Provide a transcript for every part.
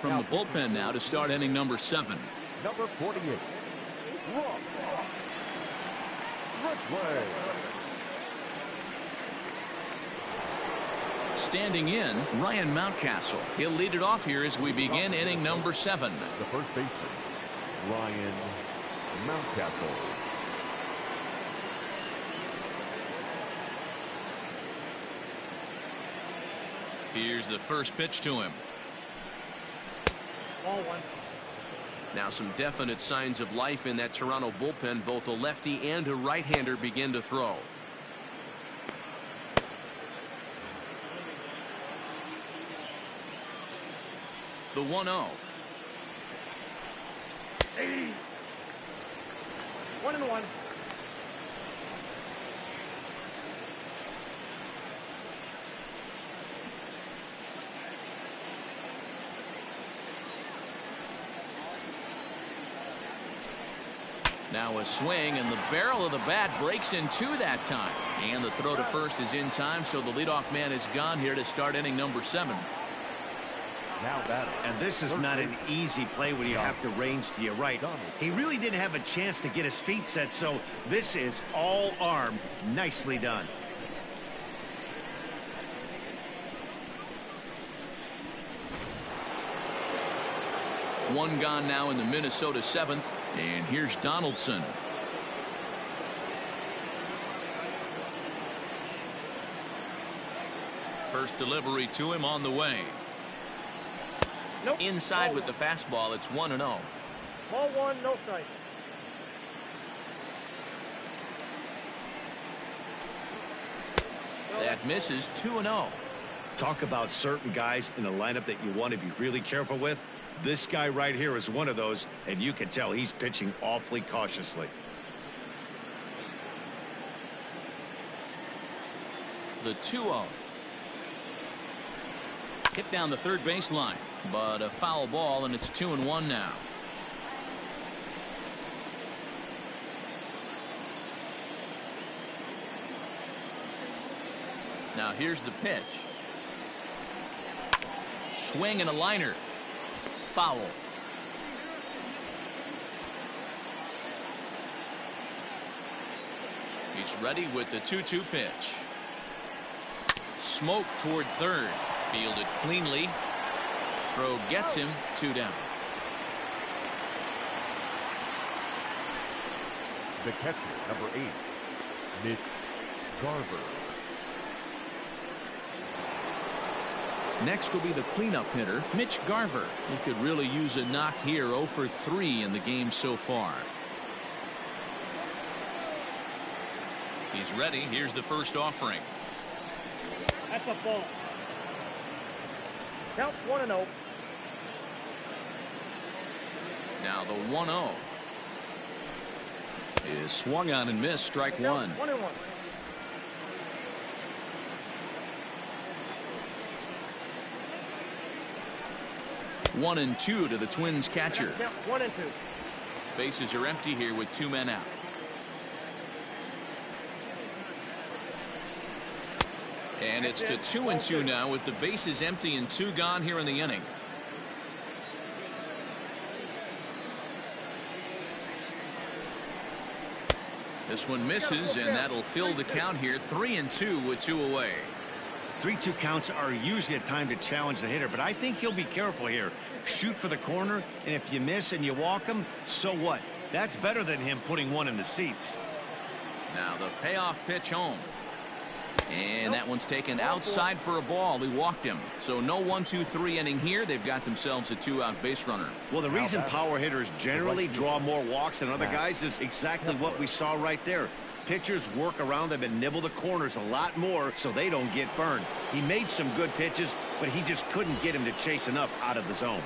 from the bullpen now to start inning number 7. Number 48. Standing in, Ryan Mountcastle. He'll lead it off here as we begin inning number 7. The first baseman, Ryan Mountcastle. Here's the first pitch to him. Ball 1. Now some definite signs of life in that Toronto bullpen. Both a lefty and a right-hander begin to throw. The 1-0. 1-1. Now a swing, and the barrel of the bat breaks in two that time. And the throw to first is in time, so the leadoff man is gone here to start inning number 7. And this is not an easy play when you have to range to your right. He really didn't have a chance to get his feet set, so this is all arm. Nicely done. One gone now in the Minnesota 7th, and here's Donaldson. First delivery to him on the way. Nope. Inside with the fastball, it's 1-0. Ball 1, no strike. That misses. 2-0. Talk about certain guys in a lineup that you want to be really careful with. This guy right here is one of those, and you can tell he's pitching awfully cautiously. The 2-0. Hit down the third baseline, but a foul ball, and it's 2-1 now. Now here's the pitch. Swing and a liner. Foul. He's ready with the 2-2 pitch. Smoke toward third. Fielded cleanly. Throw gets him. 2 down. The catcher, number 8, Mitch Garver. Next will be the cleanup hitter, Mitch Garver. He could really use a knock here. 0 for 3 in the game so far. He's ready. Here's the first offering. That's a ball. Count 1-0. Now the 1-0 is swung on and missed. Strike 1. 1-1. 1-2 to the Twins catcher. 1-2. Bases are empty here with 2 men out. And it's to 2-2 now with the bases empty and 2 gone here in the inning. This one misses, and that'll fill the count here. 3-2 with 2 away. 3-2 counts are usually a time to challenge the hitter, but I think he'll be careful here. Shoot for the corner, and if you miss and you walk him, so what? That's better than him putting one in the seats. Now the payoff pitch home. And that one's taken outside for a ball. He walked him. So no 1-2-3 inning here. They've got themselves a 2-out base runner. Well, the reason power hitters generally draw more walks than other guys is exactly what we saw right there. Pitchers work around them and nibble the corners a lot more so they don't get burned. He made some good pitches, but he just couldn't get him to chase enough out of the zone.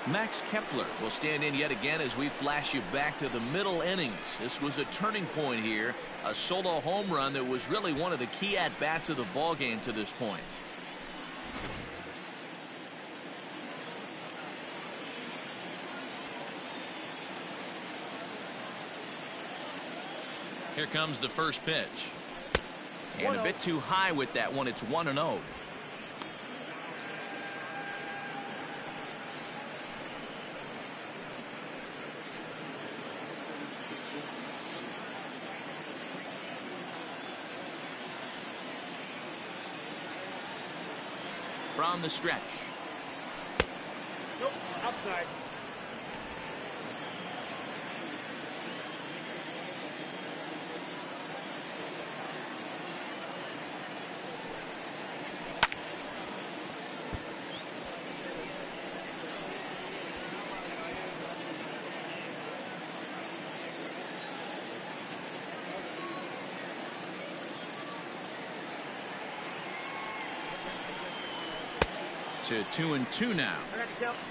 Max Kepler will stand in yet again as we flash you back to the middle innings. This was a turning point here. A solo home run that was really one of the key at-bats of the ball game to this point. Here comes the first pitch. And a bit too high with that one. It's 1-0. from the stretch. Nope. Outside. To 2-2 now.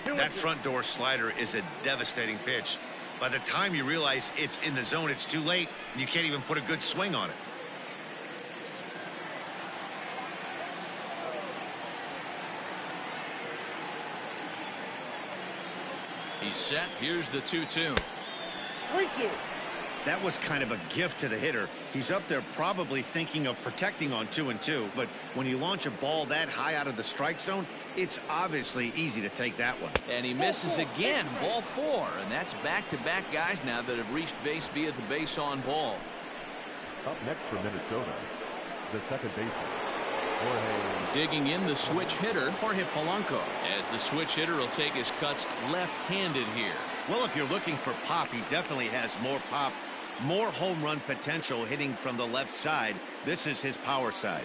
That front door slider is a devastating pitch. By the time you realize it's in the zone, it's too late, and you can't even put a good swing on it. He's set. Here's the 2-2. 3-2. That was kind of a gift to the hitter. He's up there probably thinking of protecting on 2-2, but when you launch a ball that high out of the strike zone, it's obviously easy to take that one. And he misses again. Ball 4. And that's back-to-back guys now that have reached base via the base on balls. Up next for Minnesota, the second baseman, Jorge. Digging in the switch hitter, Jorge Polanco, as the switch hitter will take his cuts left-handed here. Well, if you're looking for pop, he definitely has more pop, more home run potential hitting from the left side. This is his power side.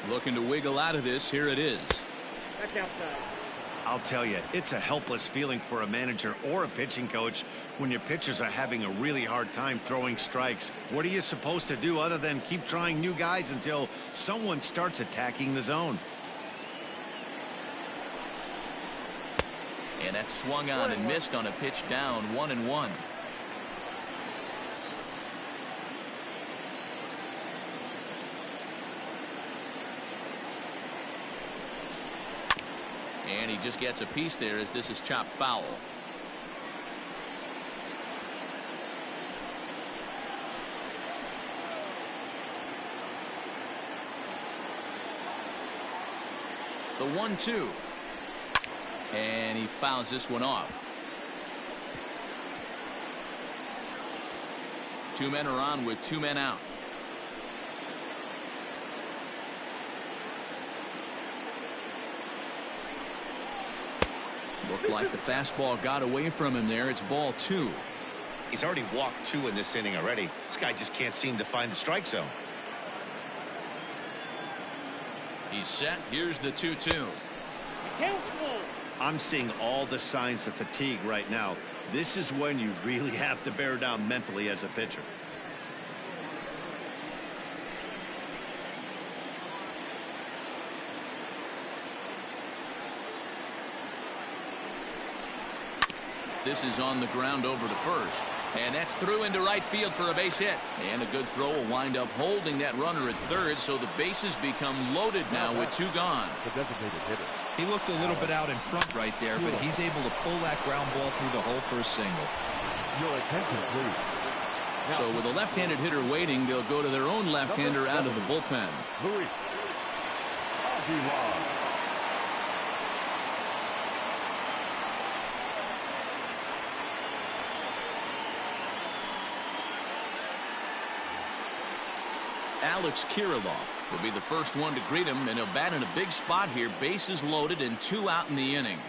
Looking to wiggle out of this. Here it is. That's outside. I'll tell you, it's a helpless feeling for a manager or a pitching coach when your pitchers are having a really hard time throwing strikes. What are you supposed to do other than keep trying new guys until someone starts attacking the zone? And that's swung on and missed on a pitch down. 1-1. And he just gets a piece there as this is chopped foul. The 1-2. And he fouls this one off. Two men are on with two men out. Looked like the fastball got away from him there. It's ball 2. He's already walked 2 in this inning already. This guy just can't seem to find the strike zone. He's set. Here's the 2-2. I'm seeing all the signs of fatigue right now. This is when you really have to bear down mentally as a pitcher. This is on the ground over to first. And that's through into right field for a base hit. And a good throw will wind up holding that runner at third, so the bases become loaded now with 2 gone. The designated hitter. He looked a little bit out in front right there, but he's able to pull that ground ball through the hole for a single. Your attention, please. So with a left-handed hitter waiting, they'll go to their own left-hander out of the bullpen. Luis Aguilar. Alex Kirilloff will be the first one to greet him, and he'll bat in a big spot here. Bases loaded and 2 out in the inning.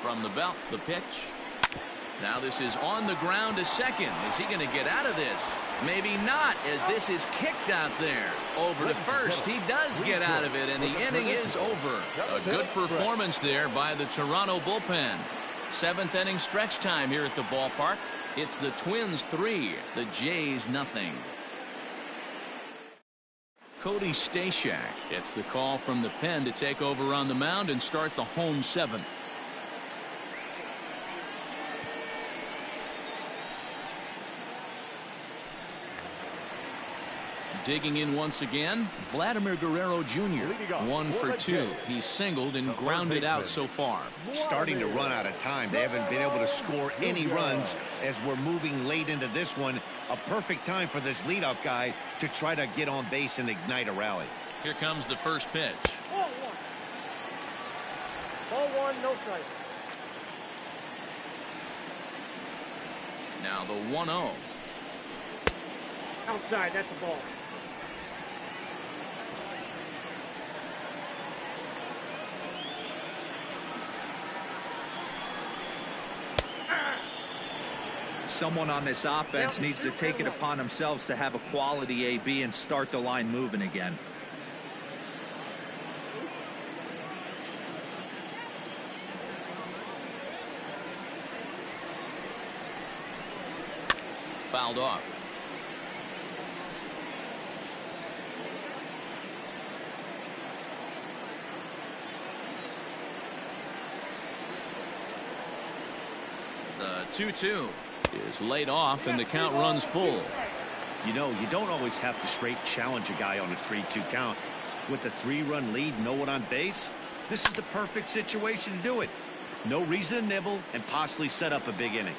From the belt, the pitch. Now this is on the ground to second. Is he going to get out of this? Maybe not, as this is kicked out there. Over to first. He does get out of it, and the inning is over. A good performance there by the Toronto bullpen. 7th inning stretch time here at the ballpark. It's the Twins 3, the Jays nothing. Cody Stashak gets the call from the pen to take over on the mound and start the home 7th. Digging in once again, Vladimir Guerrero Jr. 1 for 2. He singled and grounded out so far. Starting to run out of time. They haven't been able to score any runs as we're moving late into this one. A perfect time for this leadoff guy to try to get on base and ignite a rally. Here comes the first pitch. Ball one, no strike. Now the 1-0. Outside, that's the ball. Someone on this offense needs to take it upon themselves to have a quality AB and start the line moving again. Fouled off. The 2-2 is laid off and the count runs full. You know, you don't always have to straight challenge a guy on a 3-2 count. With a 3-run lead, no one on base, this is the perfect situation to do it. No reason to nibble and possibly set up a big inning.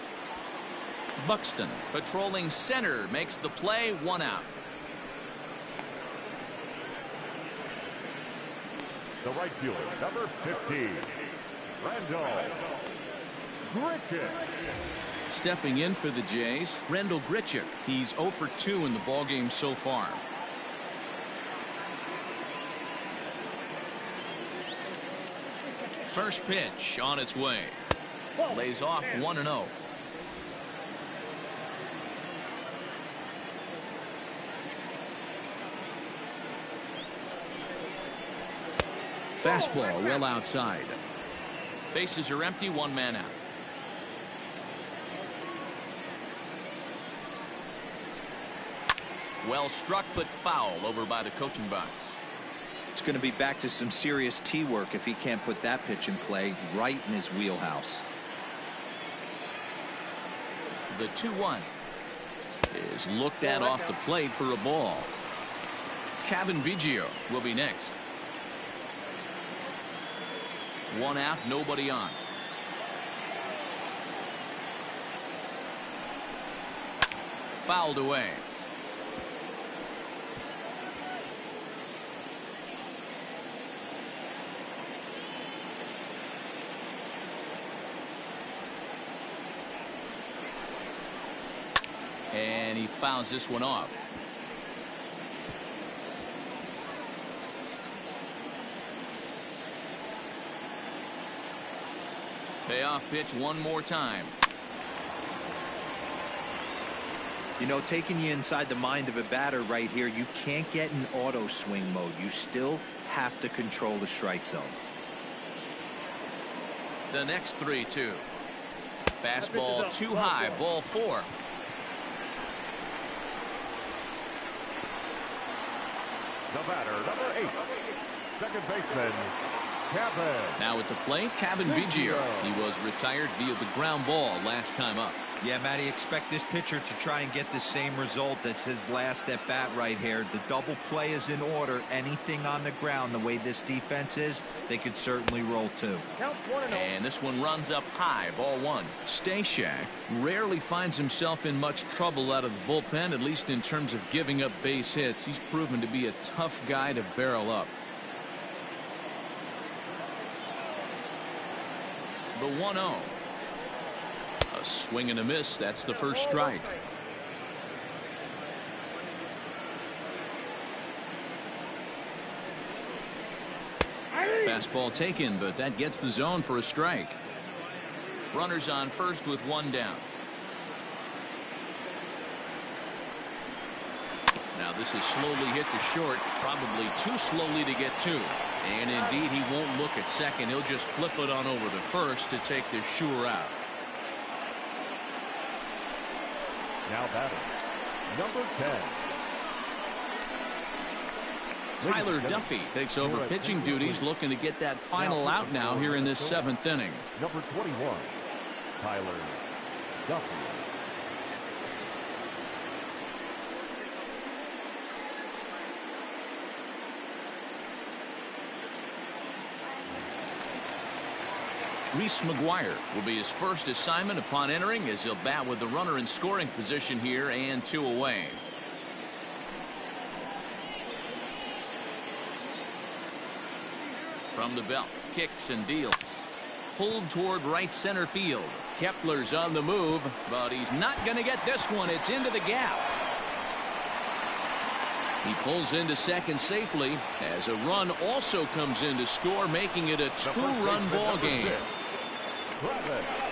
Buxton patrolling center makes the play, 1 out. The right fielder, number 15, Randall Grichuk. Stepping in for the Jays, Randall Grichuk. He's 0 for 2 in the ballgame so far. First pitch on its way. Lays off 1-0. Fastball well outside. Bases are empty, 1 man out. Well struck but foul over by the coaching box. It's going to be back to some serious tee work if he can't put that pitch in play right in his wheelhouse. The 2-1 is looked at off the plate for a ball. Kevin Biggio will be next. 1 out, nobody on. Fouled away. And he fouls this one off. Payoff pitch one more time. You know, taking you inside the mind of a batter right here, you can't get in auto swing mode. You still have to control the strike zone. The next 3-2. Fastball too high, ball 4. The batter, number 8, second baseman, Kevin. Now at the plate, Kevin Biggio. He was retired via the ground ball last time up. Yeah, Matty, expect this pitcher to try and get the same result. That's his last at bat right here. The double play is in order. Anything on the ground, the way this defense is, they could certainly roll too. And this one runs up high, ball 1. Stashak rarely finds himself in much trouble out of the bullpen, at least in terms of giving up base hits. He's proven to be a tough guy to barrel up. The 1-0. A swing and a miss. That's the first strike. Fastball taken, but that gets the zone for a strike. Runners on first with 1 down. Now this is slowly hit to short, probably too slowly to get to. And indeed, he won't look at second. He'll just flip it on over to first to take the sure out. Now batting, number 10. Tyler Duffy takes over pitching duties, looking to get that final out now here in this 7th inning. Number 21, Tyler Duffy. Reese McGuire will be his first assignment upon entering, as he'll bat with the runner in scoring position here and 2 away. From the belt, kicks and deals. Pulled toward right center field. Kepler's on the move, but he's not going to get this one. It's into the gap. He pulls into second safely as a run also comes in to score, making it a 2-run ball game.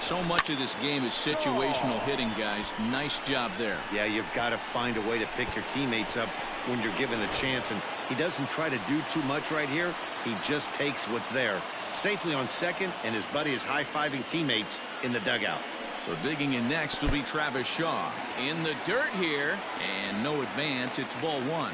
So much of this game is situational hitting, guys. Nice job there. Yeah, you've got to find a way to pick your teammates up when you're given the chance, and he doesn't try to do too much right here. He just takes what's there. Safely on second, and his buddy is high-fiving teammates in the dugout. So digging in next will be Travis Shaw. In the dirt here, and no advance. It's ball 1.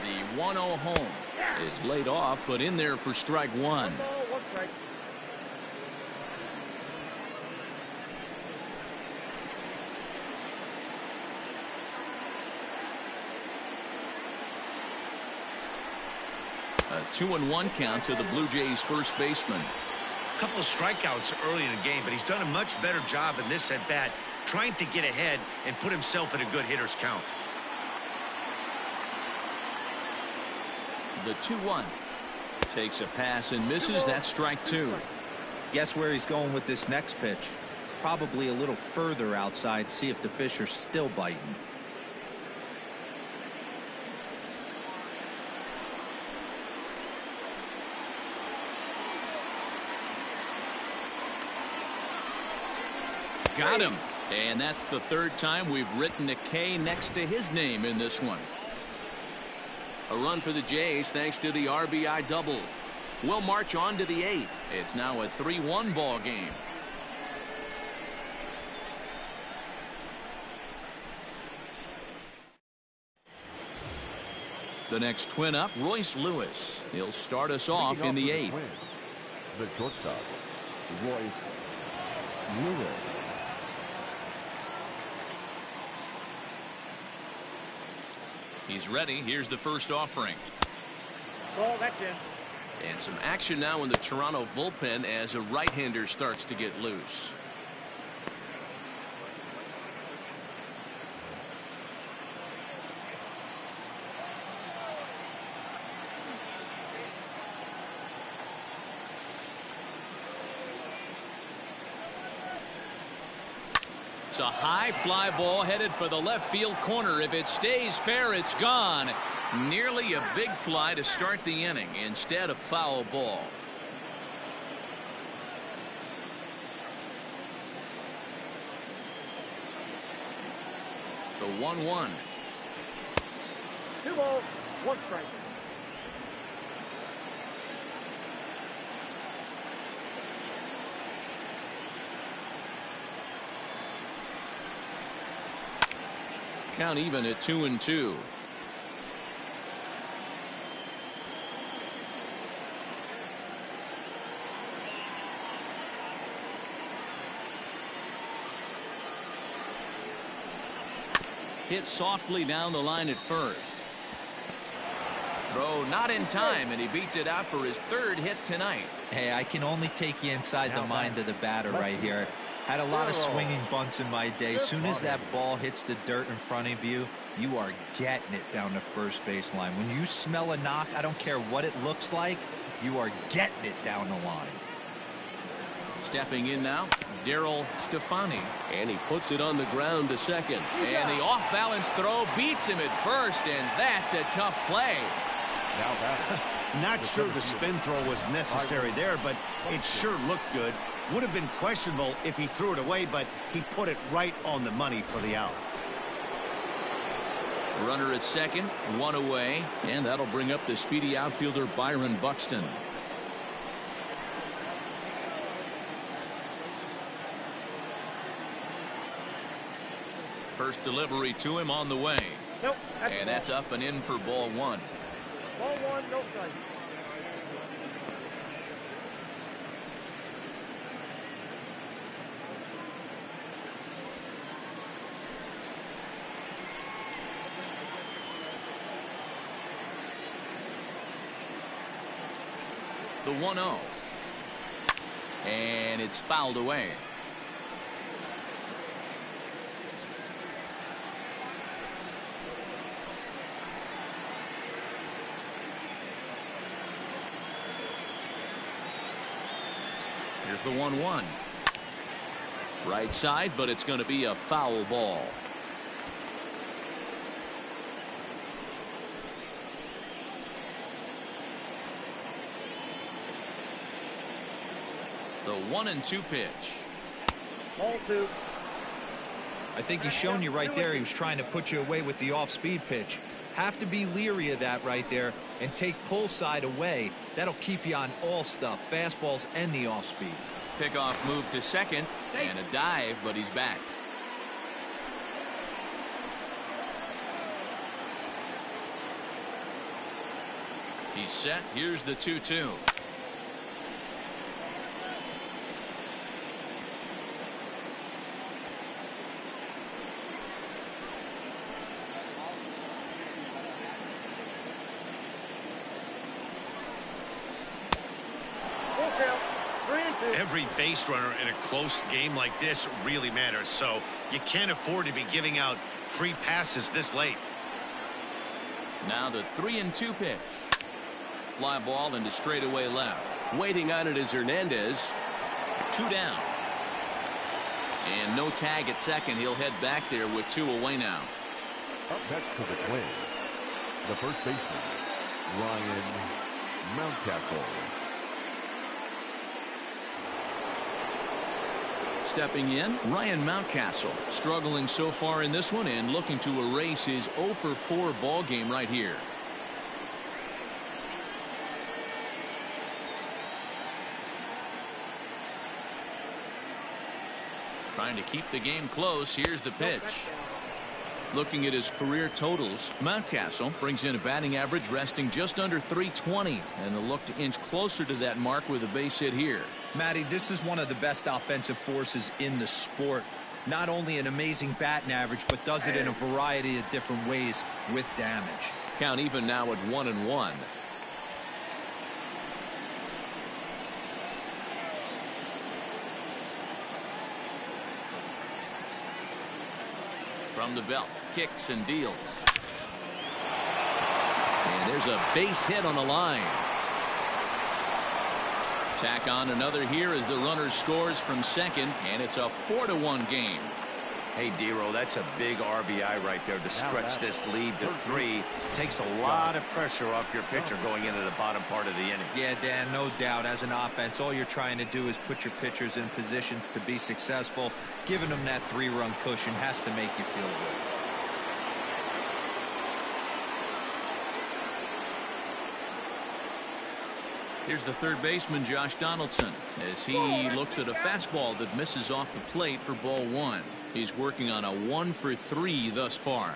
The 1-0 home is laid off, but in there for strike 1. 1 ball, 1 strike. A 2-1 count to the Blue Jays first baseman. A couple of strikeouts early in the game, but he's done a much better job in this at bat, trying to get ahead and put himself in a good hitter's count. The 2-1 takes a pass and misses. That's strike 2. Guess where he's going with this next pitch? Probably a little further outside. See if the fish are still biting. Got him. And that's the 3rd time we've written a K next to his name in this one. A run for the Jays thanks to the RBI double. We'll march on to the 8th. It's now a 3-1 ball game. The next twin up, Royce Lewis. He'll start us off in the 8th. The shortstop, Royce Lewis. He's ready. Here's the first offering. Ball, that's in. And some action now in the Toronto bullpen as a right-hander starts to get loose. It's a high fly ball headed for the left field corner. If it stays fair, it's gone. Nearly a big fly to start the inning instead of foul ball. The 1-1. 2 balls, 1 strike. Count even at 2-2. Hit softly down the line at first. Throw not in time, and he beats it out for his 3rd hit tonight. Hey, I can only take you inside the mind of the batter right here. Had a lot of swinging bunts in my day. Soon as that ball hits the dirt in front of you, you are getting it down the first base line. When you smell a knock, I don't care what it looks like, you are getting it down the line. Stepping in now, Daryl Stefani, and he puts it on the ground to second. And the off-balance throw beats him at first, and that's a tough play. Now back. Not sure the spin throw was necessary there, but it sure looked good. Would have been questionable if he threw it away, but he put it right on the money for the out. Runner at second, 1 away, and that'll bring up the speedy outfielder Byron Buxton. First delivery to him on the way. Nope. And that's up and in for ball 1. Ball 1, no strike. The 1-0. And it's fouled away. Here's the 1-1. Right side, but it's going to be a foul ball. The 1-2 pitch. Ball 2. I think he's shown you right there. He was trying to put you away with the off-speed pitch. Have to be leery of that right there and take pull side away. That'll keep you on all stuff, fastballs and the off-speed. Pickoff move to second and a dive, but he's back. He's set. Here's the 2-2. Every base runner in a close game like this really matters, so you can't afford to be giving out free passes this late. Now the 3-2 pitch. Fly ball into straightaway left. Waiting on it is Hernandez. 2 down. And no tag at second. He'll head back there with 2 away now. Up next to the Twins, the first baseman, Ryan Mountcastle. Stepping in, Ryan Mountcastle, struggling so far in this one and looking to erase his 0-for-4 ball game right here. Trying to keep the game close. Here's the pitch. Looking at his career totals, Mountcastle brings in a batting average resting just under .320, and a look to inch closer to that mark with a base hit here. Matty, this is one of the best offensive forces in the sport. Not only an amazing batting average, but does it in a variety of different ways with damage. Count even now at 1-1. From the belt, kicks and deals. And there's a base hit on the line. Tack on another here as the runner scores from second, and it's a 4-1 game. Hey, D-Row, that's a big RBI right there to stretch this lead to 3. Takes a lot of pressure off your pitcher going into the bottom part of the inning. Yeah, Dan, no doubt. As an offense, all you're trying to do is put your pitchers in positions to be successful. Giving them that 3-run cushion has to make you feel good. Here's the third baseman, Josh Donaldson, as he looks at a fastball that misses off the plate for ball 1. He's working on a 1-for-3 thus far.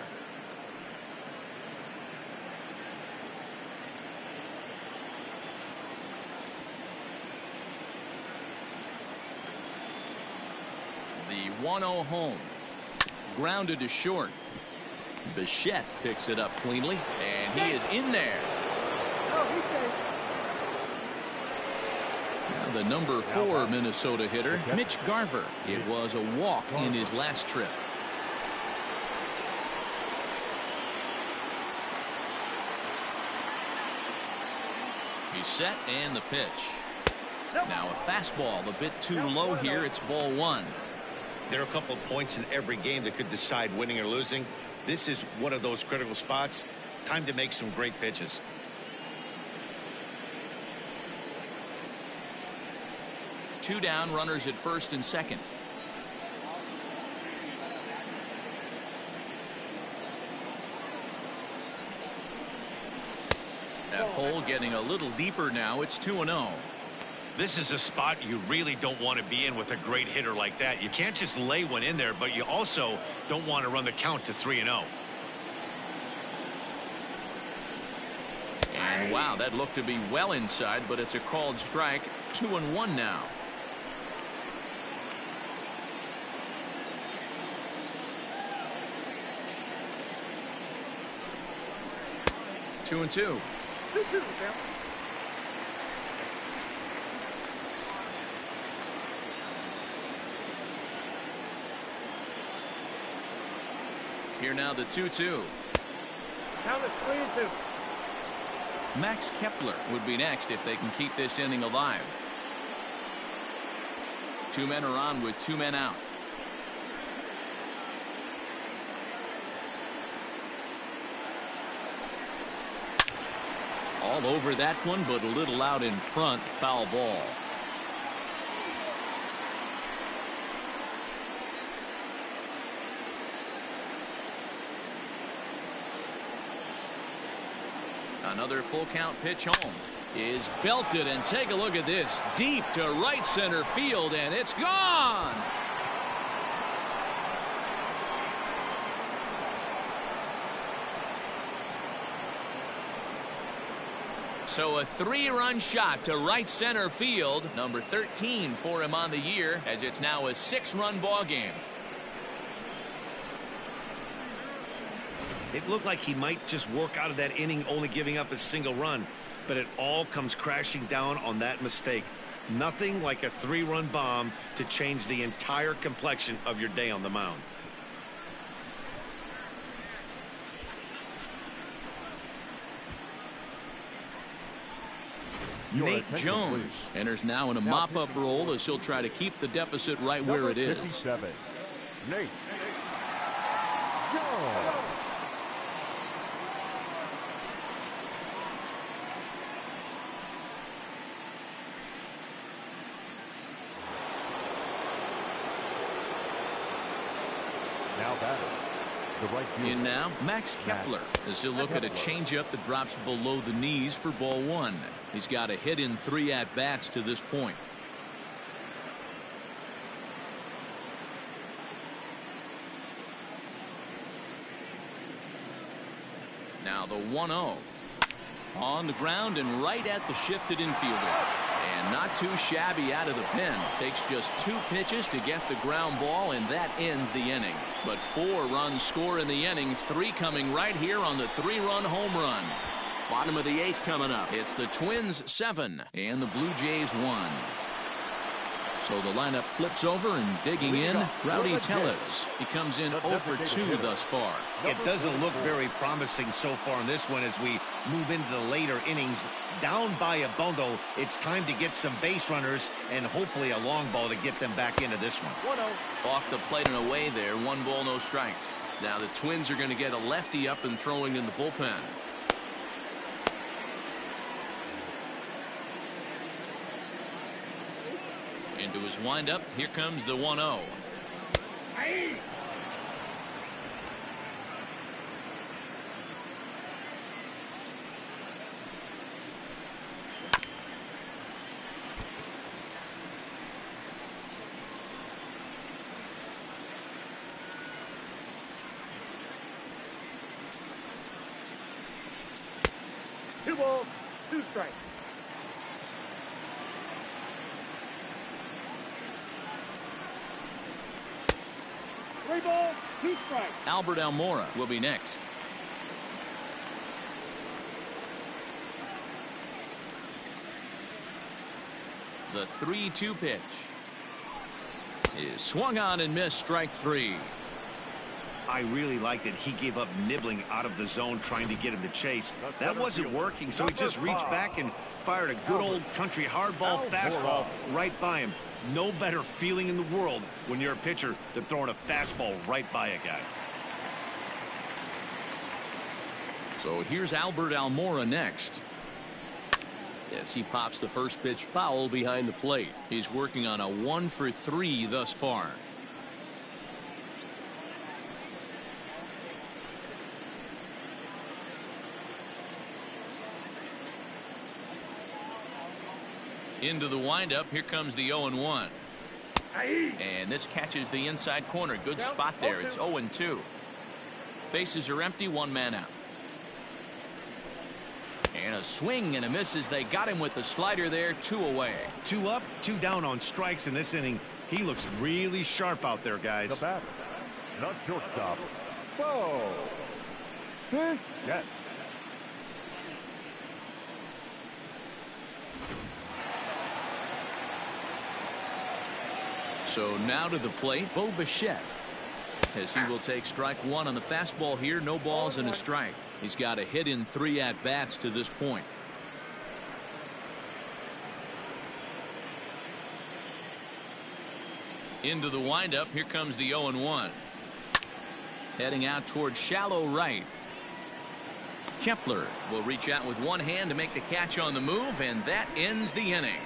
The 1-0 home. Grounded to short. Bichette picks it up cleanly, and he is in there. Now the number 4 Minnesota hitter, Mitch Garver. It was a walk in his last trip. He's set, and the pitch. Now a fastball a bit too low here. It's ball 1. There are a couple of points in every game that could decide winning or losing. This is one of those critical spots. Time to make some great pitches. Two down, runners at first and second. That hole getting a little deeper now. It's 2-0. This is a spot you really don't want to be in with a great hitter like that. You can't just lay one in there, but you also don't want to run the count to 3-0. And wow, that looked to be well inside, but it's a called strike. 2-1 now. Here now the 2-2. Count it 3-2. Max Kepler would be next if they can keep this inning alive. 2 men are on with 2 men out. All over that one, but a little out in front. Foul ball. Another full count pitch home is belted, and take a look at this. Deep to right center field, and it's gone. So a 3-run shot to right center field, number 13 for him on the year, as it's now a 6-run ball game. It looked like he might just work out of that inning, only giving up a single run, but it all comes crashing down on that mistake. Nothing like a 3-run bomb to change the entire complexion of your day on the mound. Nate Jones enters now in a mop-up role as he'll try to keep the deficit right where it is. 57, Nate Jones. Now batting, the right fielder. In now, Max Kepler, as he'll look at a changeup that drops below the knees for ball 1. He's got a hit in 3 at-bats to this point. Now the 1-0. On the ground and right at the shifted infielders. And not too shabby out of the pen. Takes just 2 pitches to get the ground ball, and that ends the inning. But 4 runs score in the inning, 3 coming right here on the 3-run home run. Bottom of the 8th coming up. It's the Twins 7 and the Blue Jays 1. So the lineup flips over, and digging in, Rowdy Tellez. He comes in 0 for 2 thus far. It doesn't look very promising so far in this one as we move into the later innings. Down by a bundle, it's time to get some base runners and hopefully a long ball to get them back into this one. 1-0. Off the plate and away there, 1 ball, no strikes. Now the Twins are going to get a lefty up and throwing in the bullpen. Into his windup, here comes the 1-0. Aye. Two balls, 2 strikes. Three balls, 2 strikes. Albert Almora will be next. The 3-2 pitch is swung on and missed, strike 3. I really liked it. He gave up nibbling out of the zone trying to get him to chase. That wasn't working, so he just reached back and fired a good old country hardball fastball right by him. No better feeling in the world when you're a pitcher than throwing a fastball right by a guy. So here's Albert Almora next. Yes, he pops the first pitch foul behind the plate. He's working on a 1 for 3 thus far. Into the windup, here comes the 0-1. And this catches the inside corner. Good spot there. It's 0-2. Bases are empty, 1 man out. And a swing and a miss as they got him with the slider there. 2 away. 2 up, 2 down on strikes in this inning. He looks really sharp out there, guys. The batter, not shortstop, Bo. Yes. So now to the plate, Bo Bichette. as he will take strike one on the fastball here. No balls and a strike. He's got a hit in 3 at-bats to this point. Into the windup. Here comes the 0-1. Heading out towards shallow right. Kepler will reach out with one hand to make the catch on the move, and that ends the inning.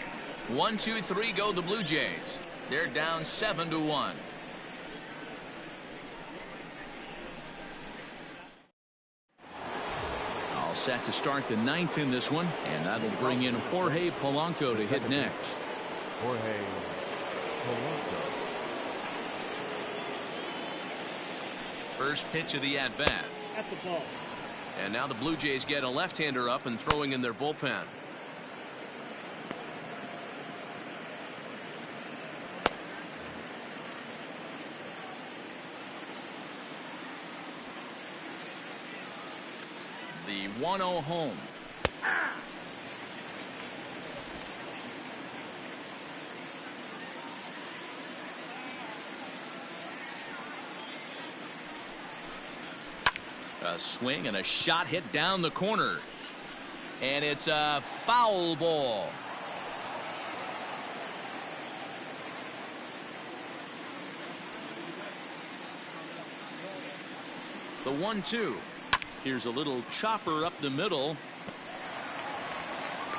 1, 2, 3 go the Blue Jays. They're down 7-1. All set to start the 9th in this one, and that'll bring in Jorge Polanco to hit next. Jorge Polanco. First pitch of the at-bat. That's the ball. And now the Blue Jays get a left-hander up and throwing in their bullpen. The 1-0 home. A swing and a shot hit down the corner. And it's a foul ball. The 1-2. Here's a little chopper up the middle.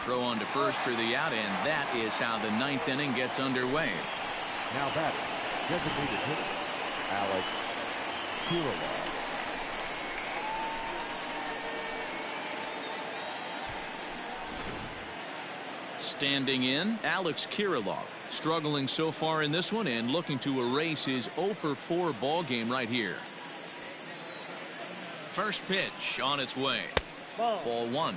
Throw on to first for the out, and that is how the 9th inning gets underway. Now batting, designated hitter, Alex Kirilloff. Standing in, Alex Kirilloff, struggling so far in this one and looking to erase his 0-for-4 ball game right here. First pitch on its way. Ball 1.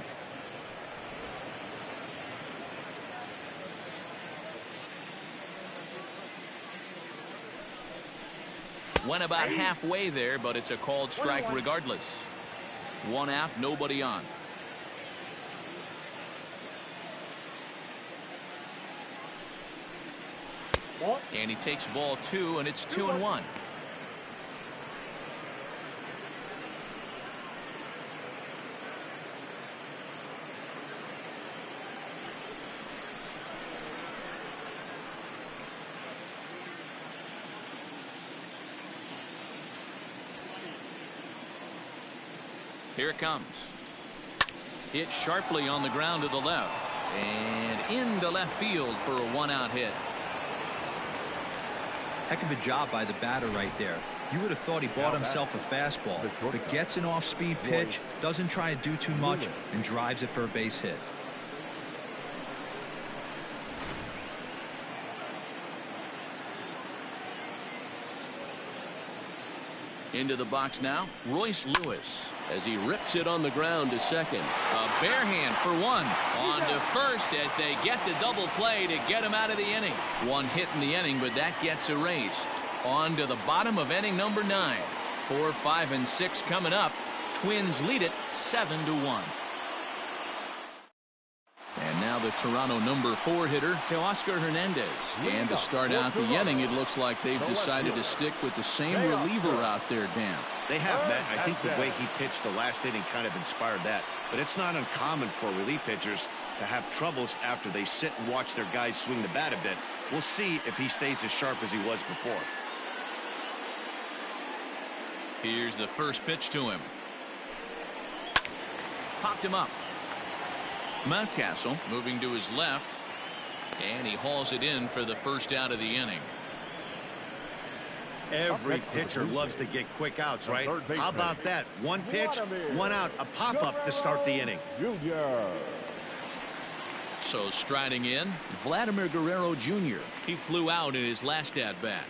Went about halfway there, but it's a called strike regardless. 1 out, nobody on. And he takes ball 2, and it's 2-1. Here it comes. Hit sharply on the ground to the left and into left field for a 1-out hit. Heck of a job by the batter right there. You would have thought he bought himself a fastball, but gets an off-speed pitch, doesn't try to do too much, and drives it for a base hit. Into the box now, Royce Lewis, as he rips it on the ground to second. A bare hand for 1. On to first as they get the double play to get him out of the inning. 1 hit in the inning, but that gets erased. On to the bottom of inning number 9. 4, 5, and 6 coming up. Twins lead it 7-1. And now the Toronto number 4 hitter, Teoscar Hernandez. And to start out the inning, it looks like they've decided to stick with the same reliever out there, Dan. They have, Matt. I think the way he pitched the last inning kind of inspired that. But it's not uncommon for relief pitchers to have troubles after they sit and watch their guys swing the bat a bit. We'll see if he stays as sharp as he was before. Here's the first pitch to him. Popped him up. Mountcastle moving to his left, and he hauls it in for the first out of the inning. Every pitcher loves to get quick outs, right? How about that? 1 pitch, 1 out, a pop-up to start the inning. So striding in, Vladimir Guerrero Jr. He flew out in his last at-bat.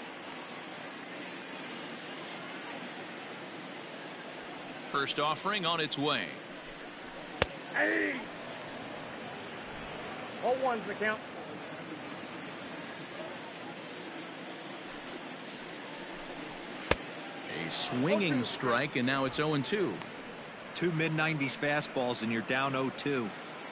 First offering on its way. Hey! 0-1's the count. A swinging strike, and now it's 0-2. 2 mid-90s fastballs, and you're down 0-2.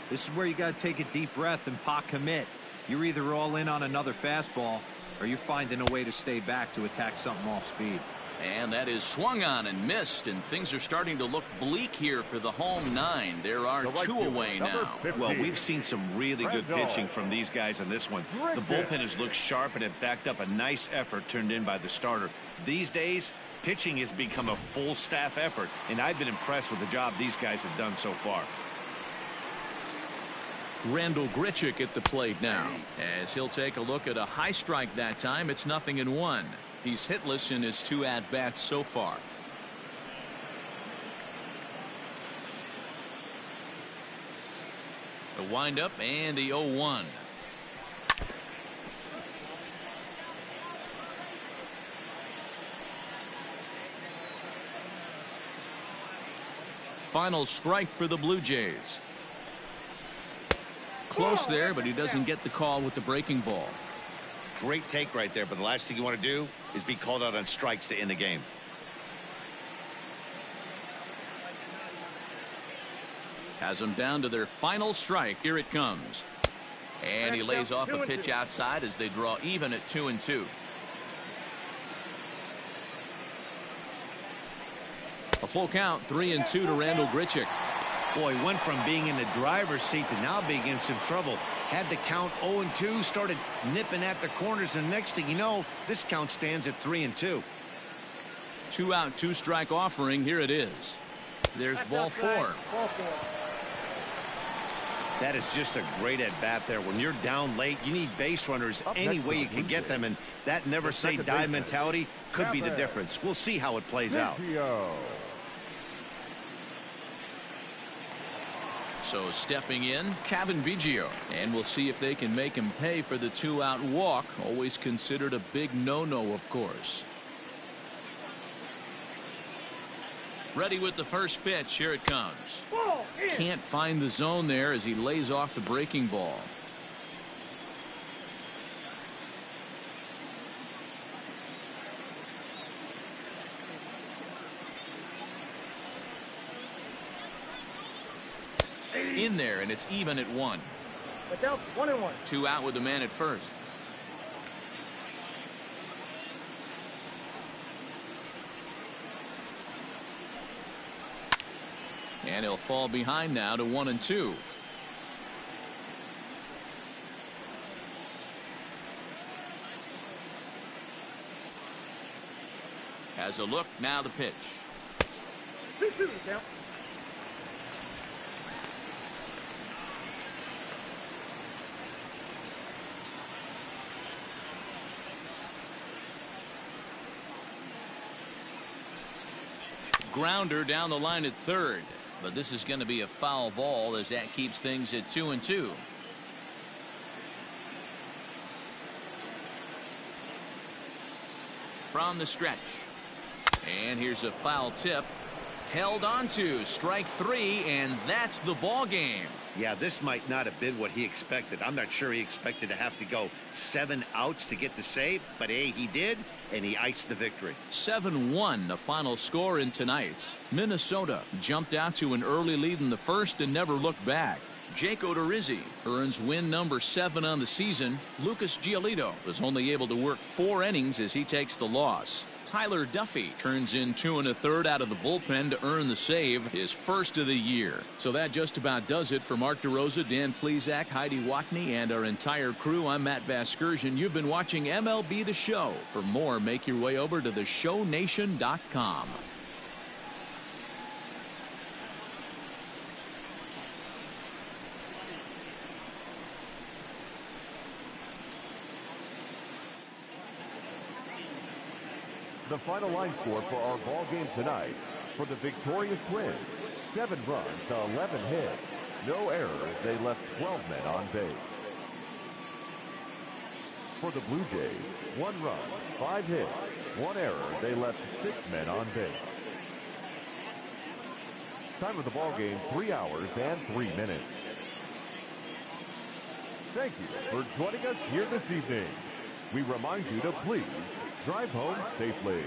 This is where you got to take a deep breath and pot commit. You're either all in on another fastball, or you're finding a way to stay back to attack something off speed. And that is swung on and missed, and things are starting to look bleak here for the home 9. There are 2 away now. Well, we've seen some really good pitching from these guys on this one. The bullpen has looked sharp and it backed up a nice effort turned in by the starter. These days, pitching has become a full staff effort, and I've been impressed with the job these guys have done so far. Randall Grichuk at the plate now, as he'll take a look at a high strike that time. It's 0-1. He's hitless in his 2 at-bats so far. The windup and the 0-1. Final strike for the Blue Jays. Close there, but he doesn't get the call with the breaking ball. Great take right there, but the last thing you want to do is be called out on strikes to end the game. Has them down to their final strike. Here it comes. And he lays off a pitch outside as they draw even at 2-2. A full count, 3-2 to Randall Grichuk. Boy, went from being in the driver's seat to now being in some trouble. Had the count 0-2, started nipping at the corners, and next thing you know, this count stands at 3-2. 2 out, 2 strike offering. Here it is. There's ball 4. That is just a great at bat there. When you're down late, you need base runners any way you can get them, and that never say die mentality could be the difference. We'll see how it plays out. So stepping in, Cavan Biggio, and we'll see if they can make him pay for the 2-out walk. Always considered a big no-no, of course. Ready with the first pitch. Here it comes. Can't find the zone there as he lays off the breaking ball. In there, and it's even at 1. 1-1. 2 out with the man at first. And he'll fall behind now to 1-2. Has a look, now the pitch. 2-2 count. Grounder down the line at third, but this is going to be a foul ball as that keeps things at 2-2. From the stretch, and here's a foul tip. Held on to strike 3, and that's the ball game. Yeah, this might not have been what he expected. I'm not sure he expected to have to go 7 outs to get the save, but hey, he did, and he iced the victory. 7-1 the final score in tonight's. Minnesota jumped out to an early lead in the first and never looked back. Jake Odorizzi earns win number 7 on the season. Lucas Giolito was only able to work 4 innings as he takes the loss. Tyler Duffy turns in 2 1/3 out of the bullpen to earn the save, his first of the year. So that just about does it for Mark DeRosa, Dan Plesac, Heidi Watney, and our entire crew. I'm Matt Vasgersian. You've been watching MLB The Show. For more, make your way over to theshownation.com. The final line score for our ball game tonight: for the victorious Twins, 7 runs to 11 hits, no errors. They left 12 men on base. For the Blue Jays, 1 run, 5 hits, 1 error. They left 6 men on base. Time of the ball game: 3 hours and 3 minutes. Thank you for joining us here this evening. We remind you to please drive home safely.